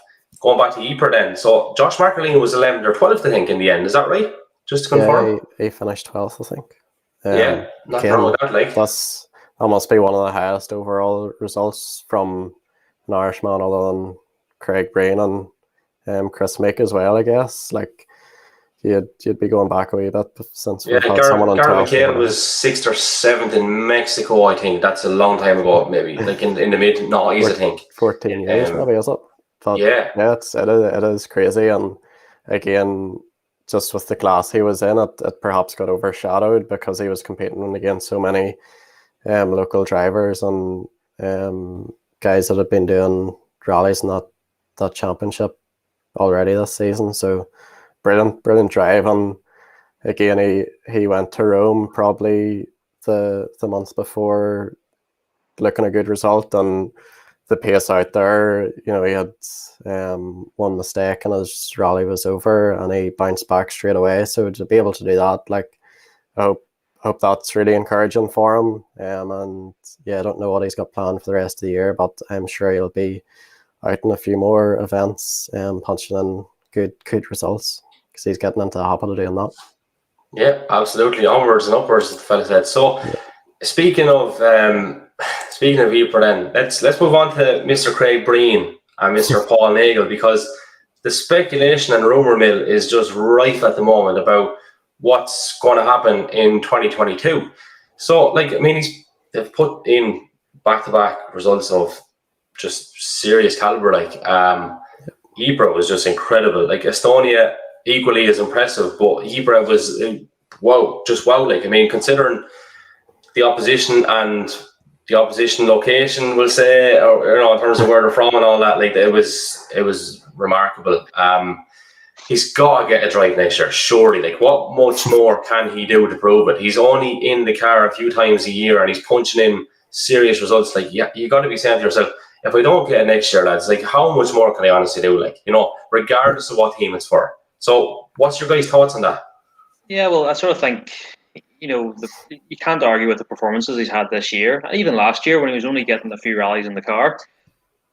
Speaker 1: going back to Ypres then, so Josh McAleen was 11th or 12th, I think, in the end. Is that right? Just to confirm.
Speaker 2: Yeah, he finished 12th, I think.
Speaker 1: Nothing wrong with that. Like,
Speaker 2: that must be one of the highest overall results from an Irishman, other than Craig Breen and Chris Mick as well, I guess. Like, you'd be going back a wee bit since we've had someone on
Speaker 1: Gary
Speaker 2: 12.
Speaker 1: McHale was 6th or 7th in Mexico, I think. That's a long time ago, maybe, like in the mid-90s, I think.
Speaker 2: 14 years, maybe, is it? But
Speaker 1: yeah,
Speaker 2: it is crazy. And again, just with the class he was in, it perhaps got overshadowed because he was competing against so many local drivers and guys that have been doing rallies in that championship already this season. So brilliant drive. And again, he went to Rome probably the month before, looking a good result, and the pace out there, he had one mistake and his rally was over, and he bounced back straight away. So to be able to do that, like, I hope that's really encouraging for him. And yeah, I don't know what he's got planned for the rest of the year, but I'm sure he'll be out in a few more events, punching in good results, because he's getting into the habit of doing that.
Speaker 1: Yeah, absolutely. Onwards and upwards, as the fella said. So, speaking of Ypres, then let's move on to Mr. Craig Breen and Mr. Paul Nagel, because the speculation and rumor mill is just rife at the moment about what's going to happen in 2022. So, like, I mean, they've put in back-to-back results of just serious caliber. Like, Ypres was just incredible. Like, Estonia equally as impressive, but Ypres was wow. Like, I mean, considering the opposition and the opposition location, we'll say, or in terms of where they're from and all that, like, it was remarkable. He's got to get a drive next year, surely. Like, what much more can he do to prove it? He's only in the car a few times a year, and he's punching in serious results. Like, yeah, you got to be saying to yourself, if I don't get it next year, lads, like, how much more can I honestly do? Like, regardless of what team it's for. So, what's your guys' thoughts on that?
Speaker 3: Yeah, well, I sort of think, you can't argue with the performances he's had this year, even last year when he was only getting a few rallies in the car.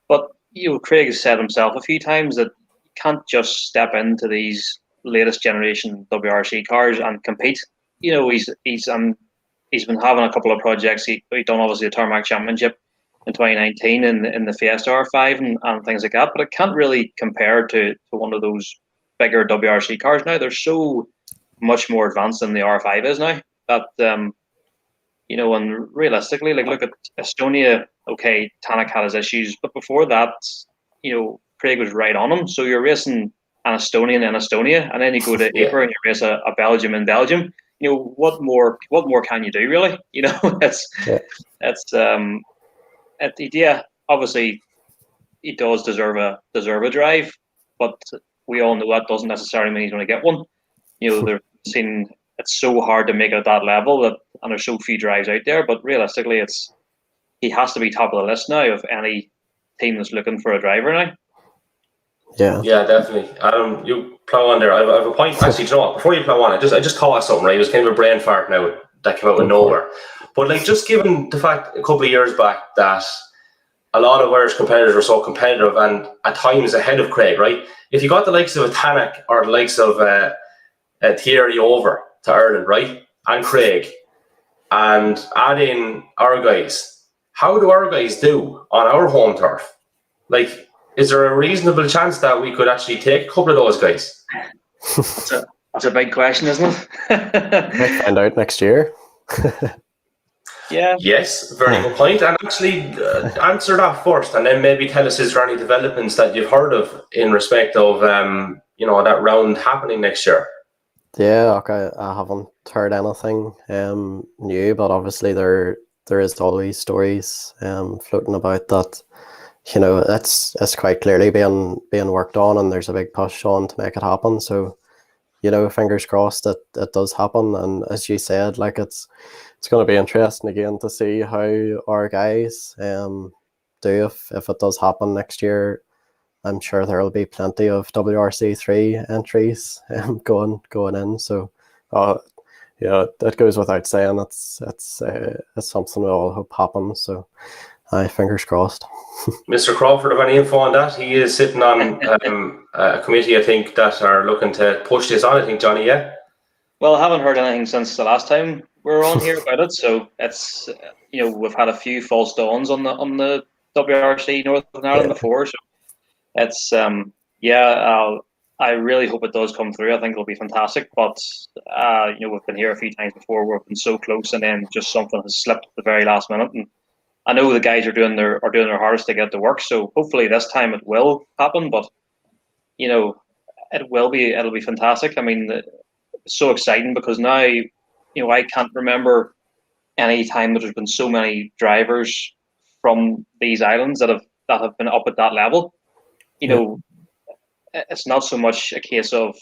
Speaker 3: But Craig has said himself a few times that you can't just step into these latest generation WRC cars and compete. He's been having a couple of projects. He done obviously the Tarmac Championship in 2019 in the Fiesta R5 and things like that. But it can't really compare to one of those bigger WRC cars now. They're so much more advanced than the R5 is now. That you know, and realistically, like look at Estonia. Okay, Tanak had his issues, but before that, you know, Craig was right on him. So you're racing an Estonian in Estonia, and then you go to Ypres and you race a Belgium in Belgium. You know, what more can you do, really? You know, obviously he does deserve a drive, but we all know that doesn't necessarily mean he's going to get one. You know, they're seeing it's so hard to make it at that level and there's so few drives out there. But realistically, he has to be top of the list now of any team that's looking for a driver now.
Speaker 2: Yeah,
Speaker 1: definitely. Adam, you plow on there. I have a point. Actually, you know what? Before you plow on, I just thought of something. Right, it was kind of a brain fart now that came out of nowhere. But like, just given the fact a couple of years back that a lot of Irish competitors were so competitive and at times ahead of Craig, right? If you got the likes of a Tanak or the likes of Thierry over to Ireland, right, and Craig, and add in our guys, how do our guys do on our home turf? Like, is there a reasonable chance that we could actually take a couple of those guys?
Speaker 3: That's a big question, isn't it?
Speaker 2: might find out next year.
Speaker 3: Yeah.
Speaker 1: Yes, very good point. And actually, answer that first, and then maybe tell us is there any developments that you've heard of in respect of that round happening next year?
Speaker 2: Yeah, okay, I haven't heard anything new, but obviously there is always stories floating about that. You know, it's quite clearly being worked on, and there's a big push on to make it happen. So, you know, fingers crossed that it does happen. And as you said, like it's going to be interesting again to see how our guys do if it does happen next year. I'm sure there will be plenty of WRC3 entries going in. So, it goes without saying it's something we all hope happens. So, fingers crossed.
Speaker 1: Mr. Crawford, have any info on that? He is sitting on a committee, I think, that are looking to push this on. I think, Jonny, yeah?
Speaker 3: Well, I haven't heard anything since the last time we were on here about it. So it's, you know, we've had a few false dawns on the WRC Northern Ireland before. So it's, I really hope it does come through. I think it'll be fantastic. But, you know, we've been here a few times before. We've been so close and then just something has slipped at the very last minute. And I know the guys are doing their hardest to get it to work, so hopefully this time it will happen. But you know, it'll be fantastic. I mean, it's so exciting because now, you know, I can't remember any time that there's been so many drivers from these islands that have been up at that level. You know, it's not so much a case of,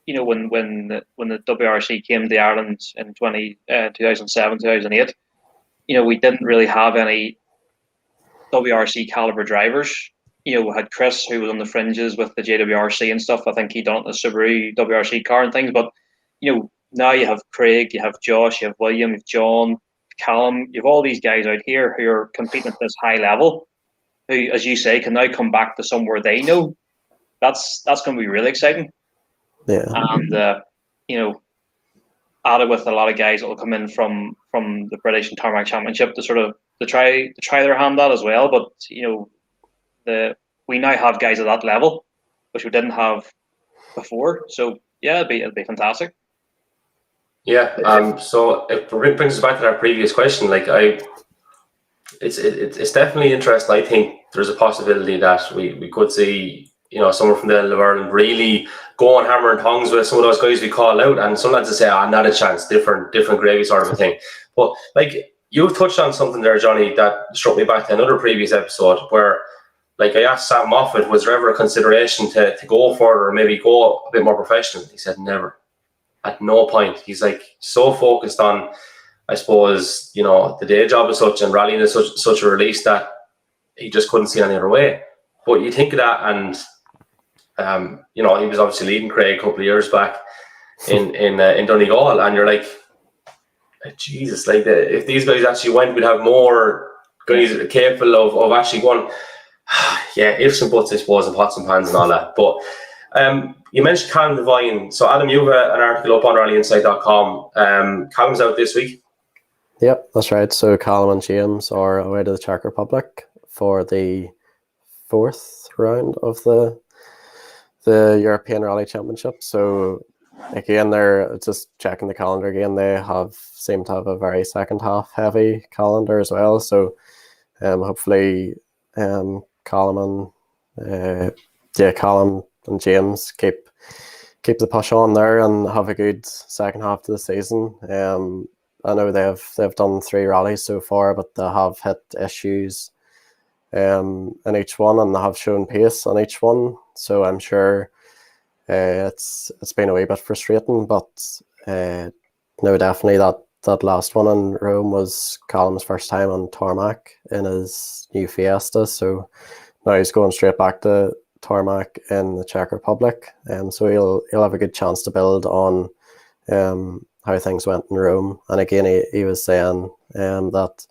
Speaker 3: you know, when the WRC came to Ireland in 2007, 2008. You know, we didn't really have any WRC caliber drivers. You know, we had Chris, who was on the fringes with the JWRC and stuff. I think he done it in the Subaru WRC car and things. But, you know, now you have Craig, you have Josh, you have William, you have John, Callum. You have all these guys out here who are competing at this high level, who, as you say, can now come back to somewhere they know. That's going to be really exciting.
Speaker 2: Yeah.
Speaker 3: And, you know, added with a lot of guys that will come in from the British and Tarmac Championship to try their hand at as well. But you know, we now have guys at that level, which we didn't have before. So yeah, it'd be fantastic.
Speaker 1: Yeah. So it brings us back to our previous question. Like it's definitely interesting. I think there's a possibility that we could see, you know, someone from the island of Ireland really go on hammer and tongs with some of those guys we call out, and sometimes they say, not a chance, different gravy sort of a thing. But like you've touched on something there, Jonny, that struck me back to another previous episode where, like, I asked Sam Moffat, was there ever a consideration to go for it or maybe go a bit more professional? He said never. At no point. He's like so focused on, I suppose, you know, the day job as such and rallying is such a release that he just couldn't see any other way. But you think of that, and you know, he was obviously leading Craig a couple of years back in Donegal, and you're like, Jesus, like if these guys actually went, we'd have more guys capable of actually going. Yeah, ifs and buts, I suppose, and pots and pans and all that. But you mentioned Callum Devine. So Adam, you have an article up on rallyinsight.com. Callum's out this week.
Speaker 2: Yep, that's right. So Callum and James are away to the Czech Republic for the 4th round of the European Rally Championship. So again, they're just checking the calendar again. They seem to have a very second half heavy calendar as well. So hopefully Callum and James keep the push on there and have a good second half to the season. I know they've done 3 rallies so far, but they have hit issues in each one, and they have shown pace on each one. So I'm sure it's been a wee bit frustrating, but no, definitely that last one in Rome was Callum's first time on tarmac in his new Fiesta. So now he's going straight back to tarmac in the Czech Republic. So he'll have a good chance to build on how things went in Rome. And again, he was saying that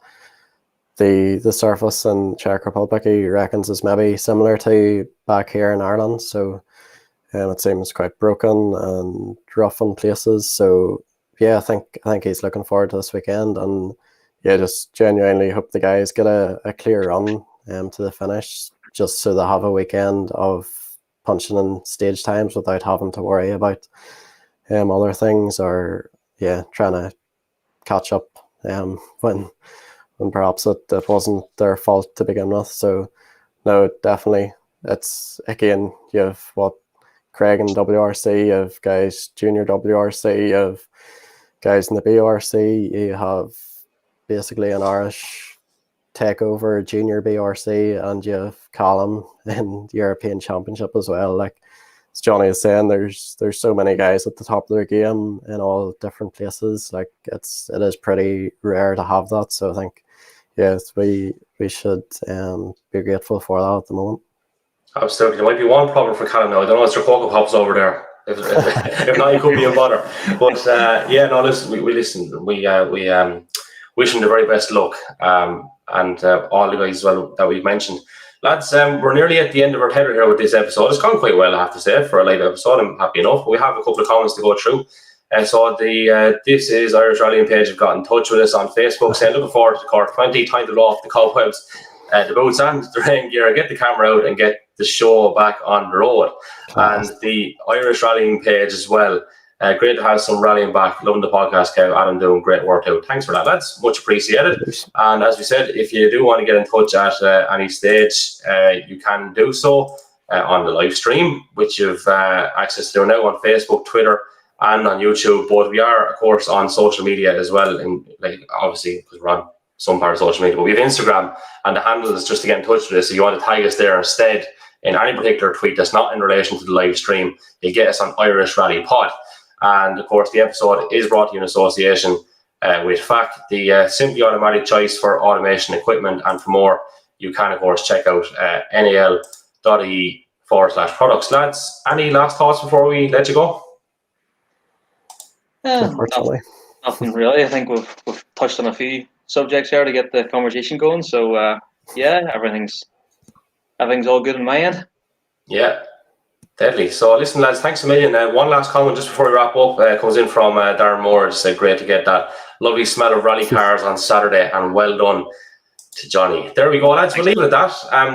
Speaker 2: the surface in Czech Republic, he reckons, is maybe similar to back here in Ireland. So it seems quite broken and rough in places. So yeah, I think he's looking forward to this weekend, and yeah, just genuinely hope the guys get a clear run to the finish, just so they have a weekend of punching in stage times without having to worry about other things, or trying to catch up when perhaps it wasn't their fault to begin with. So no, definitely, it's again, you have what Craig in WRC, you have guys junior WRC, you have guys in the BRC, you have basically an Irish takeover junior BRC, and you have Callum in the European Championship as well. Like as Jonny is saying, there's so many guys at the top of their game in all different places. Like it is pretty rare to have that. So I think yes, we should be grateful for that at the moment.
Speaker 1: Absolutely. There might be one problem for Callum now. I don't know if Sir Coco Hop's over there. If not, he could be in bother. But listen, we listen. We wish him the very best luck. And all the guys as well that we've mentioned. Lads, we're nearly at the end of our tether here with this episode. It's gone quite well, I have to say, for a live episode. I'm happy enough. We have a couple of comments to go through. So This Is Irish Rallying page have got in touch with us on Facebook saying, looking forward to Cork 20, time to off the cobwebs, the boots and the rain gear, get the camera out and get the show back on the road. And the Irish Rallying page as well. Great to have some rallying back. Loving the podcast, Kev. Adam doing great work out. Thanks for that, lads. Much appreciated. And as we said, if you do want to get in touch at any stage, you can do so on the live stream, which you've access to now on Facebook, Twitter, and on YouTube. But we are, of course, on social media as well. And obviously, because we're on some part of social media, but we have Instagram, and the handle is just to get in touch with us. So you want to tag us there instead in any particular tweet that's not in relation to the live stream. You get us on Irish Rally Pod. And of course, the episode is brought to you in association with FAC, the simply automatic choice for automation equipment. And for more, you can, of course, check out nal.ie/products. Lads, any last thoughts before we let you go?
Speaker 3: Nothing really. I think we've touched on a few subjects here to get the conversation going. So everything's all good on my end. Yeah.
Speaker 1: Deadly. So listen, lads, thanks a million. One last comment just before we wrap up comes in from Darren Moore. Just said, great to get that lovely smell of rally cars on Saturday, and well done to Jonny. There we go, lads. We'll leave it at that.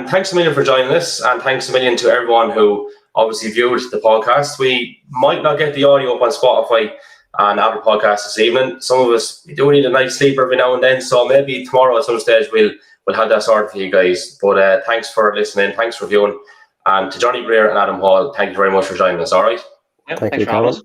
Speaker 1: Thanks a million for joining us, and thanks a million to everyone who obviously viewed the podcast. We might not get the audio up on Spotify and Apple Podcasts this evening. Some of us, we do need a night's sleep every now and then, so maybe tomorrow at some stage we'll have that sorted for you guys. But thanks for listening. Thanks for viewing. And to Jonny Greer and Adam Hall, thank you very much for joining us. All right.
Speaker 3: Thanks for having us.